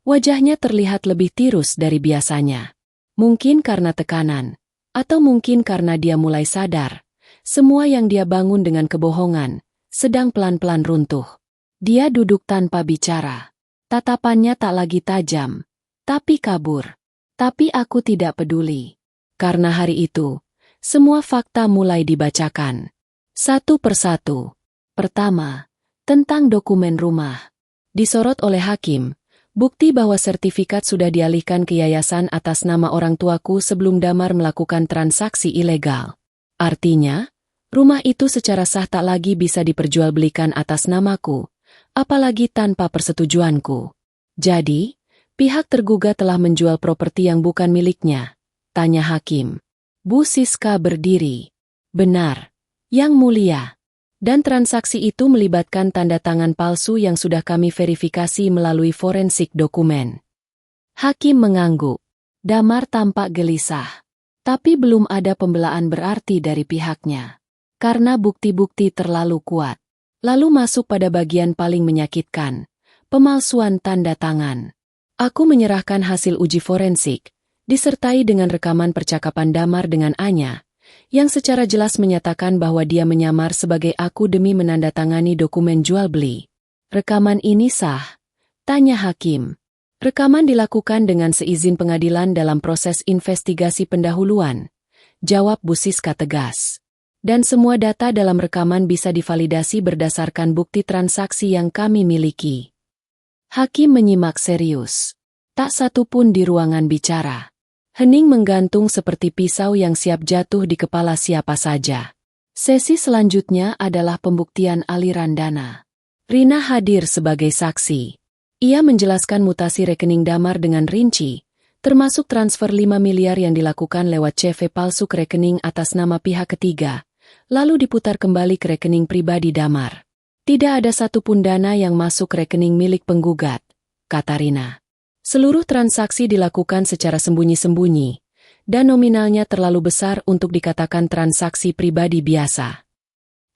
Wajahnya terlihat lebih tirus dari biasanya. Mungkin karena tekanan, atau mungkin karena dia mulai sadar. Semua yang dia bangun dengan kebohongan, sedang pelan-pelan runtuh. Dia duduk tanpa bicara. Tatapannya tak lagi tajam, tapi kabur. Tapi aku tidak peduli. Karena hari itu, semua fakta mulai dibacakan. Satu persatu. Pertama, tentang dokumen rumah. Disorot oleh hakim. Bukti bahwa sertifikat sudah dialihkan ke yayasan atas nama orang tuaku sebelum Damar melakukan transaksi ilegal. Artinya, rumah itu secara sah tak lagi bisa diperjualbelikan atas namaku, apalagi tanpa persetujuanku. Jadi, pihak tergugat telah menjual properti yang bukan miliknya, tanya hakim. Bu Siska berdiri. Benar, Yang Mulia. Dan transaksi itu melibatkan tanda tangan palsu yang sudah kami verifikasi melalui forensik dokumen. Hakim mengangguk. Damar tampak gelisah. Tapi belum ada pembelaan berarti dari pihaknya. Karena bukti-bukti terlalu kuat. Lalu masuk pada bagian paling menyakitkan. Pemalsuan tanda tangan. Aku menyerahkan hasil uji forensik, disertai dengan rekaman percakapan Damar dengan Anya, yang secara jelas menyatakan bahwa dia menyamar sebagai aku demi menandatangani dokumen jual-beli. Rekaman ini sah? Tanya hakim. Rekaman dilakukan dengan seizin pengadilan dalam proses investigasi pendahuluan. Jawab Bu Siska tegas. Dan semua data dalam rekaman bisa divalidasi berdasarkan bukti transaksi yang kami miliki. Hakim menyimak serius. Tak satu pun di ruangan bicara. Hening menggantung seperti pisau yang siap jatuh di kepala siapa saja. Sesi selanjutnya adalah pembuktian aliran dana. Rina hadir sebagai saksi. Ia menjelaskan mutasi rekening Damar dengan rinci, termasuk transfer 5 miliar yang dilakukan lewat CV palsu ke rekening atas nama pihak ketiga, lalu diputar kembali ke rekening pribadi Damar. Tidak ada satupun dana yang masuk ke rekening milik penggugat, kata Rina. Seluruh transaksi dilakukan secara sembunyi-sembunyi, dan nominalnya terlalu besar untuk dikatakan transaksi pribadi biasa.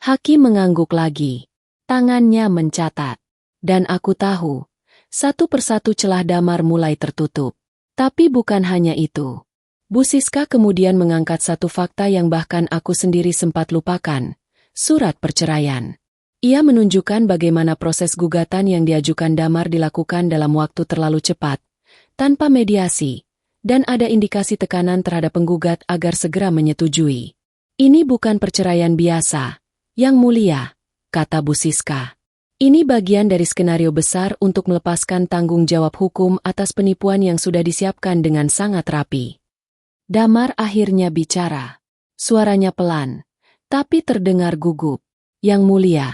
Hakim mengangguk lagi. Tangannya mencatat. Dan aku tahu, satu persatu celah Damar mulai tertutup. Tapi bukan hanya itu. Bu Siska kemudian mengangkat satu fakta yang bahkan aku sendiri sempat lupakan. Surat perceraian. Ia menunjukkan bagaimana proses gugatan yang diajukan Damar dilakukan dalam waktu terlalu cepat, tanpa mediasi, dan ada indikasi tekanan terhadap penggugat agar segera menyetujui. Ini bukan perceraian biasa, Yang Mulia, kata Bu Siska. Ini bagian dari skenario besar untuk melepaskan tanggung jawab hukum atas penipuan yang sudah disiapkan dengan sangat rapi. Damar akhirnya bicara. Suaranya pelan, tapi terdengar gugup. Yang Mulia,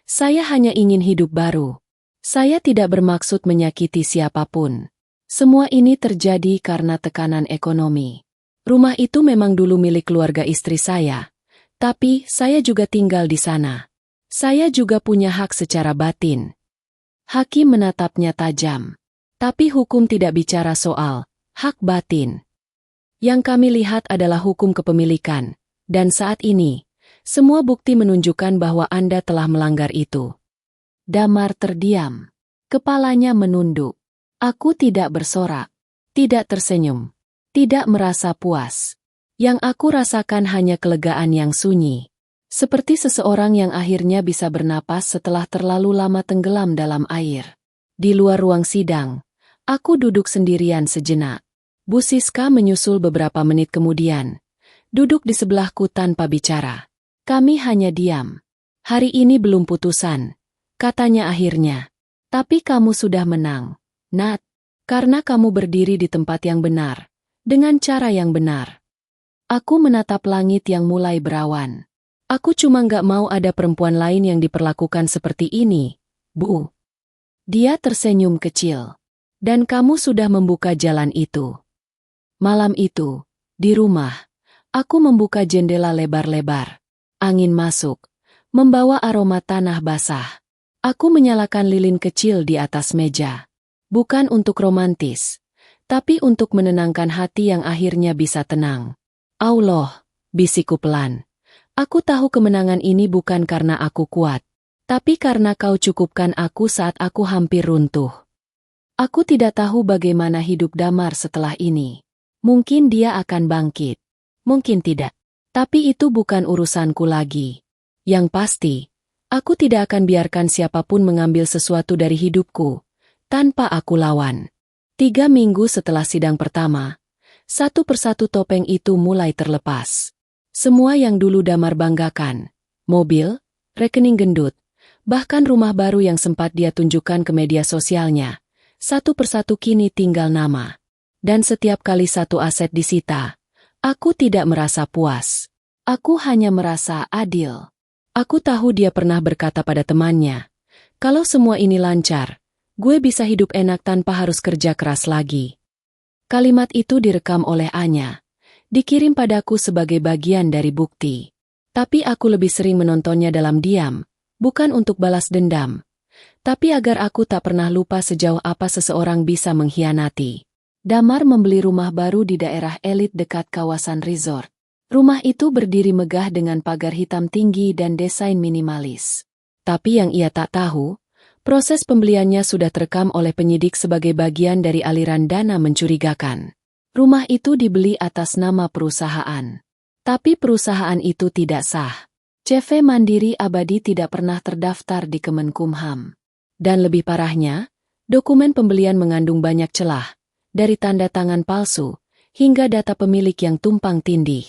saya hanya ingin hidup baru. Saya tidak bermaksud menyakiti siapapun. Semua ini terjadi karena tekanan ekonomi. Rumah itu memang dulu milik keluarga istri saya, tapi saya juga tinggal di sana. Saya juga punya hak secara batin. Hakim menatapnya tajam. Tapi hukum tidak bicara soal hak batin. Yang kami lihat adalah hukum kepemilikan, dan saat ini, semua bukti menunjukkan bahwa Anda telah melanggar itu. Damar terdiam. Kepalanya menunduk. Aku tidak bersorak, tidak tersenyum, tidak merasa puas. Yang aku rasakan hanya kelegaan yang sunyi. Seperti seseorang yang akhirnya bisa bernapas setelah terlalu lama tenggelam dalam air. Di luar ruang sidang, aku duduk sendirian sejenak. Bu Siska menyusul beberapa menit kemudian. Duduk di sebelahku tanpa bicara. Kami hanya diam. Hari ini belum putusan, katanya akhirnya. Tapi kamu sudah menang, Nat. Karena kamu berdiri di tempat yang benar, dengan cara yang benar. Aku menatap langit yang mulai berawan. Aku cuma nggak mau ada perempuan lain yang diperlakukan seperti ini, Bu. Dia tersenyum kecil. Dan kamu sudah membuka jalan itu. Malam itu, di rumah, aku membuka jendela lebar-lebar. Angin masuk, membawa aroma tanah basah. Aku menyalakan lilin kecil di atas meja. Bukan untuk romantis, tapi untuk menenangkan hati yang akhirnya bisa tenang. Allah, bisikku pelan. Aku tahu kemenangan ini bukan karena aku kuat, Tapi karena kau cukupkan aku saat aku hampir runtuh. Aku tidak tahu bagaimana hidup Damar setelah ini. Mungkin dia akan bangkit. Mungkin tidak. Tapi itu bukan urusanku lagi. Yang pasti, aku tidak akan biarkan siapapun mengambil sesuatu dari hidupku tanpa aku lawan. 3 minggu setelah sidang pertama, satu persatu topeng itu mulai terlepas. Semua yang dulu Damar banggakan, mobil, rekening gendut, bahkan rumah baru yang sempat dia tunjukkan ke media sosialnya, satu persatu kini tinggal nama. Dan setiap kali satu aset disita, aku tidak merasa puas. Aku hanya merasa adil. Aku tahu dia pernah berkata pada temannya, kalau semua ini lancar, gue bisa hidup enak tanpa harus kerja keras lagi. Kalimat itu direkam oleh Anya, dikirim padaku sebagai bagian dari bukti. Tapi aku lebih sering menontonnya dalam diam, bukan untuk balas dendam, tapi agar aku tak pernah lupa sejauh apa seseorang bisa mengkhianati. Damar membeli rumah baru di daerah elit dekat kawasan resort. Rumah itu berdiri megah dengan pagar hitam tinggi dan desain minimalis. Tapi yang ia tak tahu, proses pembeliannya sudah terekam oleh penyidik sebagai bagian dari aliran dana mencurigakan. Rumah itu dibeli atas nama perusahaan. Tapi perusahaan itu tidak sah. CV Mandiri Abadi tidak pernah terdaftar di Kemenkumham. Dan lebih parahnya, dokumen pembelian mengandung banyak celah, dari tanda tangan palsu, hingga data pemilik yang tumpang tindih.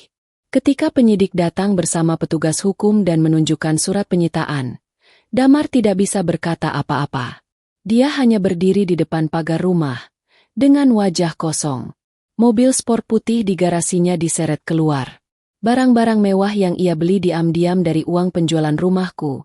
Ketika penyidik datang bersama petugas hukum dan menunjukkan surat penyitaan, Damar tidak bisa berkata apa-apa. Dia hanya berdiri di depan pagar rumah, dengan wajah kosong. Mobil sport putih di garasinya diseret keluar. Barang-barang mewah yang ia beli diam-diam dari uang penjualan rumahku,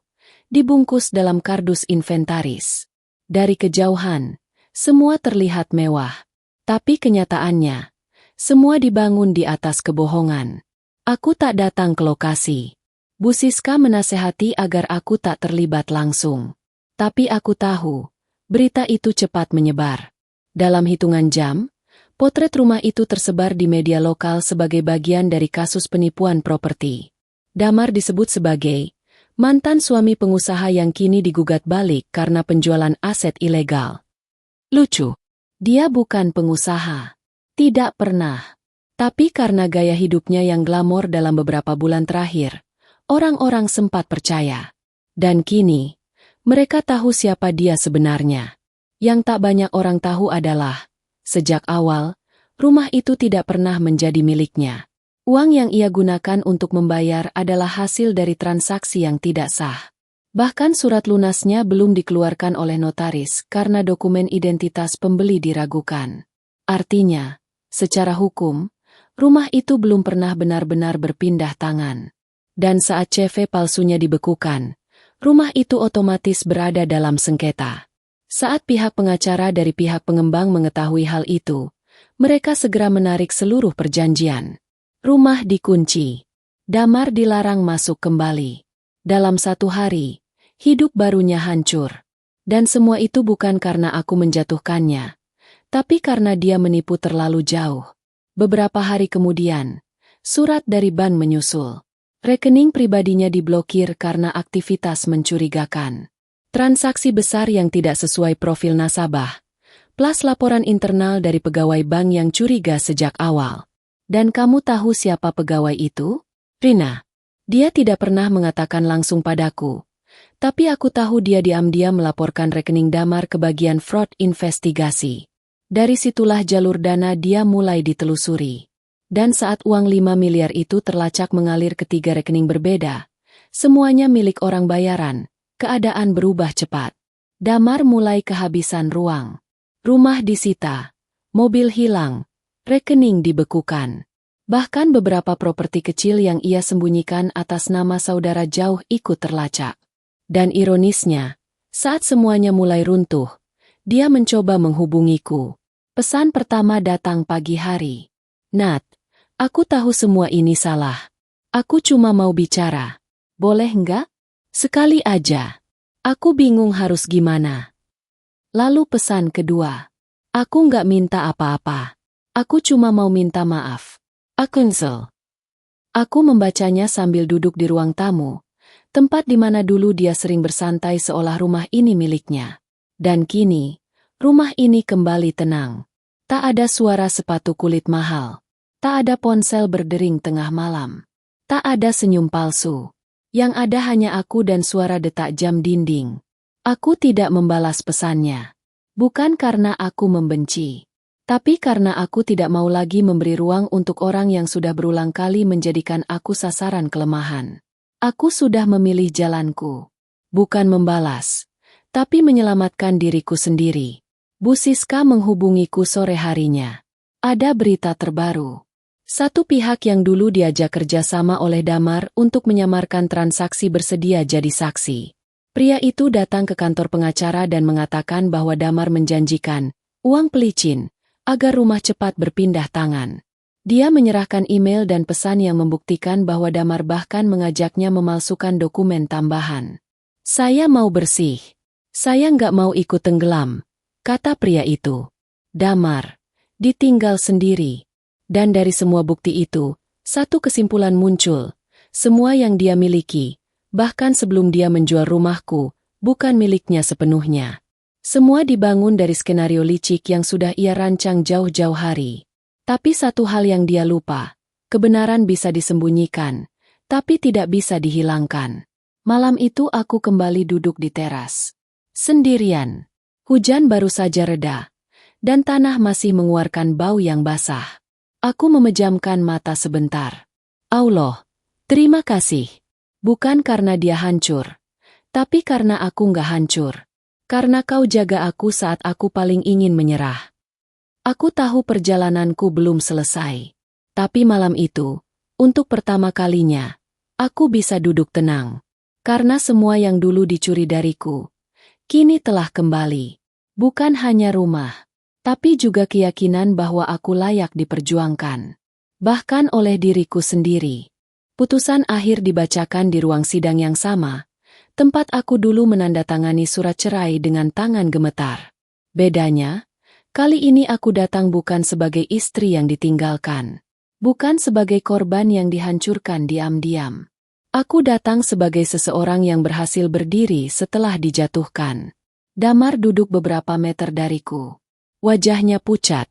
dibungkus dalam kardus inventaris. Dari kejauhan, semua terlihat mewah. Tapi kenyataannya, semua dibangun di atas kebohongan. Aku tak datang ke lokasi. Bu Siska menasehati agar aku tak terlibat langsung. Tapi aku tahu, berita itu cepat menyebar. Dalam hitungan jam, potret rumah itu tersebar di media lokal sebagai bagian dari kasus penipuan properti. Damar disebut sebagai mantan suami pengusaha yang kini digugat balik karena penjualan aset ilegal. Lucu. Dia bukan pengusaha. Tidak pernah. Tapi karena gaya hidupnya yang glamor dalam beberapa bulan terakhir, orang-orang sempat percaya. Dan kini, mereka tahu siapa dia sebenarnya. Yang tak banyak orang tahu adalah, sejak awal, rumah itu tidak pernah menjadi miliknya. Uang yang ia gunakan untuk membayar adalah hasil dari transaksi yang tidak sah. Bahkan surat lunasnya belum dikeluarkan oleh notaris karena dokumen identitas pembeli diragukan. Artinya, secara hukum, rumah itu belum pernah benar-benar berpindah tangan. Dan saat CV palsunya dibekukan, rumah itu otomatis berada dalam sengketa. Saat pihak pengacara dari pihak pengembang mengetahui hal itu, mereka segera menarik seluruh perjanjian. Rumah dikunci. Damar dilarang masuk kembali. Dalam 1 hari, hidup barunya hancur. Dan semua itu bukan karena aku menjatuhkannya, tapi karena dia menipu terlalu jauh. Beberapa hari kemudian, surat dari bank menyusul. Rekening pribadinya diblokir karena aktivitas mencurigakan. Transaksi besar yang tidak sesuai profil nasabah, plus laporan internal dari pegawai bank yang curiga sejak awal. Dan kamu tahu siapa pegawai itu? Rina. Dia tidak pernah mengatakan langsung padaku. Tapi aku tahu dia diam-diam melaporkan rekening Damar ke bagian fraud investigasi. Dari situlah jalur dana dia mulai ditelusuri. Dan saat uang 5 miliar itu terlacak mengalir ke 3 rekening berbeda, semuanya milik orang bayaran, keadaan berubah cepat. Damar mulai kehabisan ruang. Rumah disita, mobil hilang, rekening dibekukan. Bahkan beberapa properti kecil yang ia sembunyikan atas nama saudara jauh ikut terlacak. Dan ironisnya, saat semuanya mulai runtuh, dia mencoba menghubungiku. Pesan pertama datang pagi hari. Nat, aku tahu semua ini salah. Aku cuma mau bicara. Boleh enggak? Sekali aja. Aku bingung harus gimana. Lalu pesan kedua. Aku enggak minta apa-apa. Aku cuma mau minta maaf. Akunsel. Aku membacanya sambil duduk di ruang tamu, Tempat di mana dulu dia sering bersantai seolah rumah ini miliknya. Dan kini, rumah ini kembali tenang. Tak ada suara sepatu kulit mahal. Tak ada ponsel berdering tengah malam. Tak ada senyum palsu. Yang ada hanya aku dan suara detak jam dinding. Aku tidak membalas pesannya. Bukan karena aku membenci. Tapi karena aku tidak mau lagi memberi ruang untuk orang yang sudah berulang kali menjadikan aku sasaran kelemahan. Aku sudah memilih jalanku. Bukan membalas, tapi menyelamatkan diriku sendiri. Bu Siska menghubungiku sore harinya. Ada berita terbaru. Satu pihak yang dulu diajak kerjasama oleh Damar untuk menyamarkan transaksi bersedia jadi saksi. Pria itu datang ke kantor pengacara dan mengatakan bahwa Damar menjanjikan uang pelicin agar rumah cepat berpindah tangan. Dia menyerahkan email dan pesan yang membuktikan bahwa Damar bahkan mengajaknya memalsukan dokumen tambahan. Saya mau bersih. Saya nggak mau ikut tenggelam, kata pria itu. Damar ditinggal sendiri. Dan dari semua bukti itu, satu kesimpulan muncul. Semua yang dia miliki, bahkan sebelum dia menjual rumahku, bukan miliknya sepenuhnya. Semua dibangun dari skenario licik yang sudah ia rancang jauh-jauh hari. Tapi satu hal yang dia lupa, kebenaran bisa disembunyikan, tapi tidak bisa dihilangkan. Malam itu aku kembali duduk di teras. Sendirian. Hujan baru saja reda, dan tanah masih mengeluarkan bau yang basah. Aku memejamkan mata sebentar. Allah, terima kasih. Bukan karena dia hancur, tapi karena aku nggak hancur. Karena kau jaga aku saat aku paling ingin menyerah. Aku tahu perjalananku belum selesai. Tapi malam itu, untuk pertama kalinya, aku bisa duduk tenang. Karena semua yang dulu dicuri dariku, kini telah kembali. Bukan hanya rumah, tapi juga keyakinan bahwa aku layak diperjuangkan. Bahkan oleh diriku sendiri. Putusan akhir dibacakan di ruang sidang yang sama, tempat aku dulu menandatangani surat cerai dengan tangan gemetar. Bedanya, kali ini aku datang bukan sebagai istri yang ditinggalkan. Bukan sebagai korban yang dihancurkan diam-diam. Aku datang sebagai seseorang yang berhasil berdiri setelah dijatuhkan. Damar duduk beberapa meter dariku. Wajahnya pucat,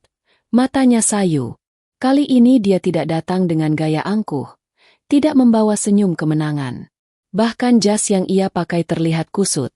matanya sayu. Kali ini dia tidak datang dengan gaya angkuh, tidak membawa senyum kemenangan. Bahkan jas yang ia pakai terlihat kusut,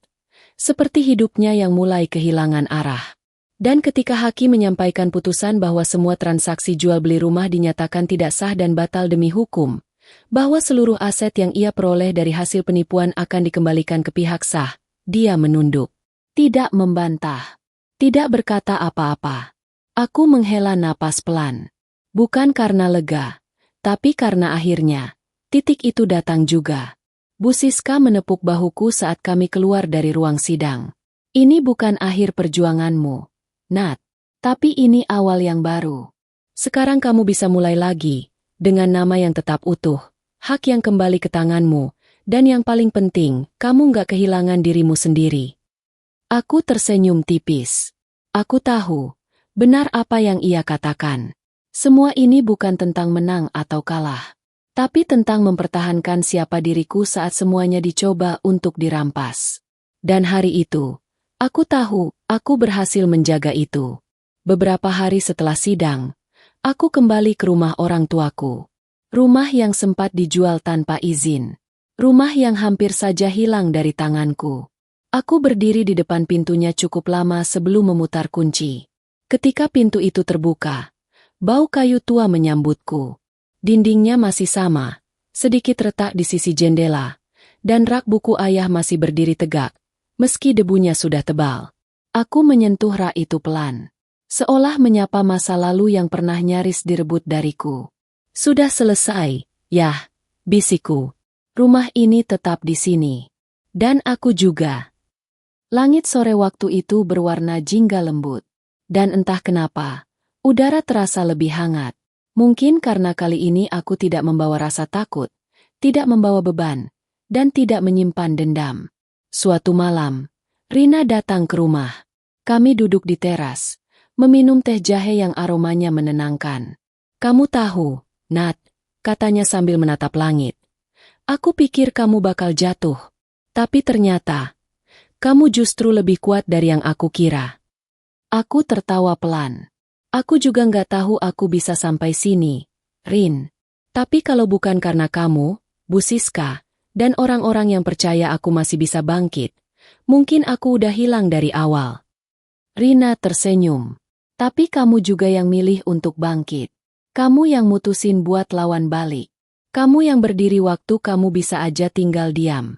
seperti hidupnya yang mulai kehilangan arah. Dan ketika hakim menyampaikan putusan bahwa semua transaksi jual beli rumah dinyatakan tidak sah dan batal demi hukum, bahwa seluruh aset yang ia peroleh dari hasil penipuan akan dikembalikan ke pihak sah, dia menunduk. Tidak membantah. Tidak berkata apa-apa. Aku menghela napas pelan. Bukan karena lega, tapi karena akhirnya, titik itu datang juga. Bu Siska menepuk bahuku saat kami keluar dari ruang sidang. Ini bukan akhir perjuanganmu, Nat. Tapi ini awal yang baru. Sekarang kamu bisa mulai lagi, dengan nama yang tetap utuh, hak yang kembali ke tanganmu, dan yang paling penting, kamu nggak kehilangan dirimu sendiri. Aku tersenyum tipis. Aku tahu, benar apa yang ia katakan. Semua ini bukan tentang menang atau kalah, tapi tentang mempertahankan siapa diriku saat semuanya dicoba untuk dirampas. Dan hari itu, aku tahu, aku berhasil menjaga itu. Beberapa hari setelah sidang, aku kembali ke rumah orang tuaku. Rumah yang sempat dijual tanpa izin. Rumah yang hampir saja hilang dari tanganku. Aku berdiri di depan pintunya cukup lama sebelum memutar kunci. Ketika pintu itu terbuka, bau kayu tua menyambutku. Dindingnya masih sama, sedikit retak di sisi jendela, dan rak buku ayah masih berdiri tegak, meski debunya sudah tebal. Aku menyentuh rak itu pelan, seolah menyapa masa lalu yang pernah nyaris direbut dariku. Sudah selesai, Yah, bisikku. Rumah ini tetap di sini. Dan aku juga. Langit sore waktu itu berwarna jingga lembut. Dan entah kenapa, udara terasa lebih hangat. Mungkin karena kali ini aku tidak membawa rasa takut, tidak membawa beban, dan tidak menyimpan dendam. Suatu malam, Rina datang ke rumah. Kami duduk di teras, meminum teh jahe yang aromanya menenangkan. Kamu tahu, Nat, katanya sambil menatap langit. Aku pikir kamu bakal jatuh. Tapi ternyata, kamu justru lebih kuat dari yang aku kira. Aku tertawa pelan. Aku juga nggak tahu aku bisa sampai sini, Rin. Tapi kalau bukan karena kamu, Bu Siska, dan orang-orang yang percaya aku masih bisa bangkit, mungkin aku udah hilang dari awal. Rina tersenyum. Tapi kamu juga yang milih untuk bangkit. Kamu yang mutusin buat lawan balik. Kamu yang berdiri waktu kamu bisa aja tinggal diam.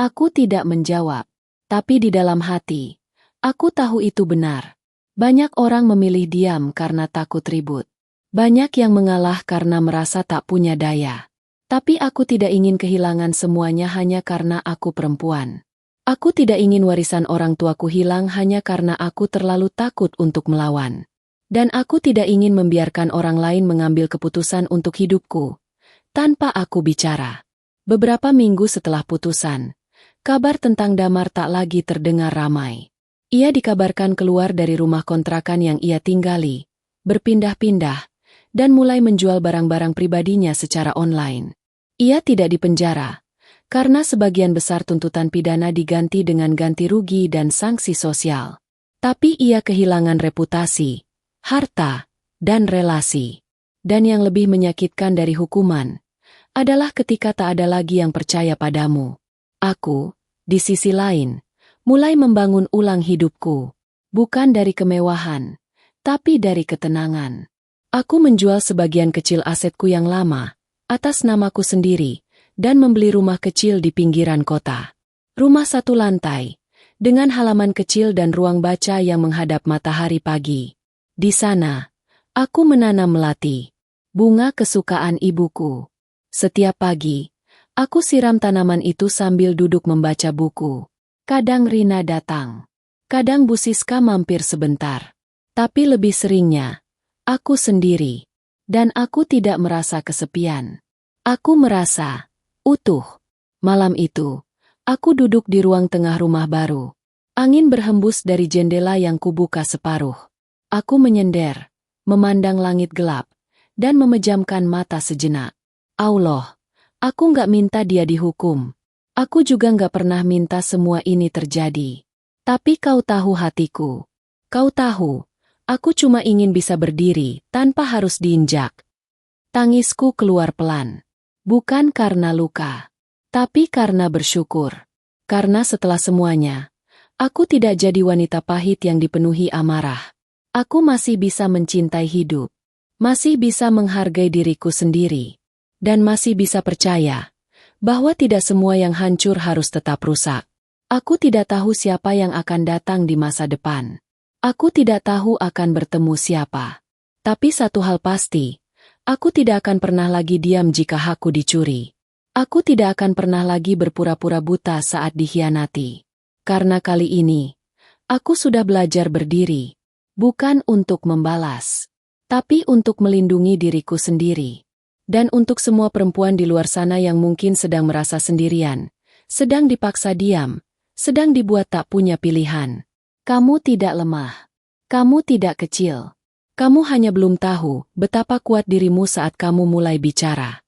Aku tidak menjawab. Tapi di dalam hati, aku tahu itu benar. Banyak orang memilih diam karena takut ribut. Banyak yang mengalah karena merasa tak punya daya. Tapi aku tidak ingin kehilangan semuanya hanya karena aku perempuan. Aku tidak ingin warisan orang tuaku hilang hanya karena aku terlalu takut untuk melawan. Dan aku tidak ingin membiarkan orang lain mengambil keputusan untuk hidupku tanpa aku bicara. Beberapa minggu setelah putusan, kabar tentang Damar tak lagi terdengar ramai. Ia dikabarkan keluar dari rumah kontrakan yang ia tinggali, berpindah-pindah, dan mulai menjual barang-barang pribadinya secara online. Ia tidak dipenjara, karena sebagian besar tuntutan pidana diganti dengan ganti rugi dan sanksi sosial. Tapi ia kehilangan reputasi, harta, dan relasi. Dan yang lebih menyakitkan dari hukuman, adalah ketika tak ada lagi yang percaya padamu. Aku, di sisi lain, mulai membangun ulang hidupku. Bukan dari kemewahan, tapi dari ketenangan. Aku menjual sebagian kecil asetku yang lama, atas namaku sendiri, dan membeli rumah kecil di pinggiran kota. Rumah 1 lantai, dengan halaman kecil dan ruang baca yang menghadap matahari pagi. Di sana, aku menanam melati, bunga kesukaan ibuku. Setiap pagi, aku siram tanaman itu sambil duduk membaca buku. Kadang Rina datang. Kadang Bu Siska mampir sebentar. Tapi lebih seringnya, aku sendiri. Dan aku tidak merasa kesepian. Aku merasa utuh. Malam itu, aku duduk di ruang tengah rumah baru. Angin berhembus dari jendela yang kubuka separuh. Aku menyender, memandang langit gelap, dan memejamkan mata sejenak. Allah, aku nggak minta dia dihukum. Aku juga nggak pernah minta semua ini terjadi. Tapi kau tahu hatiku. Kau tahu, aku cuma ingin bisa berdiri tanpa harus diinjak. Tangisku keluar pelan. Bukan karena luka, tapi karena bersyukur. Karena setelah semuanya, aku tidak jadi wanita pahit yang dipenuhi amarah. Aku masih bisa mencintai hidup, masih bisa menghargai diriku sendiri, dan masih bisa percaya bahwa tidak semua yang hancur harus tetap rusak. Aku tidak tahu siapa yang akan datang di masa depan. Aku tidak tahu akan bertemu siapa. Tapi satu hal pasti, aku tidak akan pernah lagi diam jika hakku dicuri. Aku tidak akan pernah lagi berpura-pura buta saat dikhianati. Karena kali ini, aku sudah belajar berdiri. Bukan untuk membalas, tapi untuk melindungi diriku sendiri. Dan untuk semua perempuan di luar sana yang mungkin sedang merasa sendirian, sedang dipaksa diam, sedang dibuat tak punya pilihan. Kamu tidak lemah. Kamu tidak kecil. Kamu hanya belum tahu betapa kuat dirimu saat kamu mulai bicara.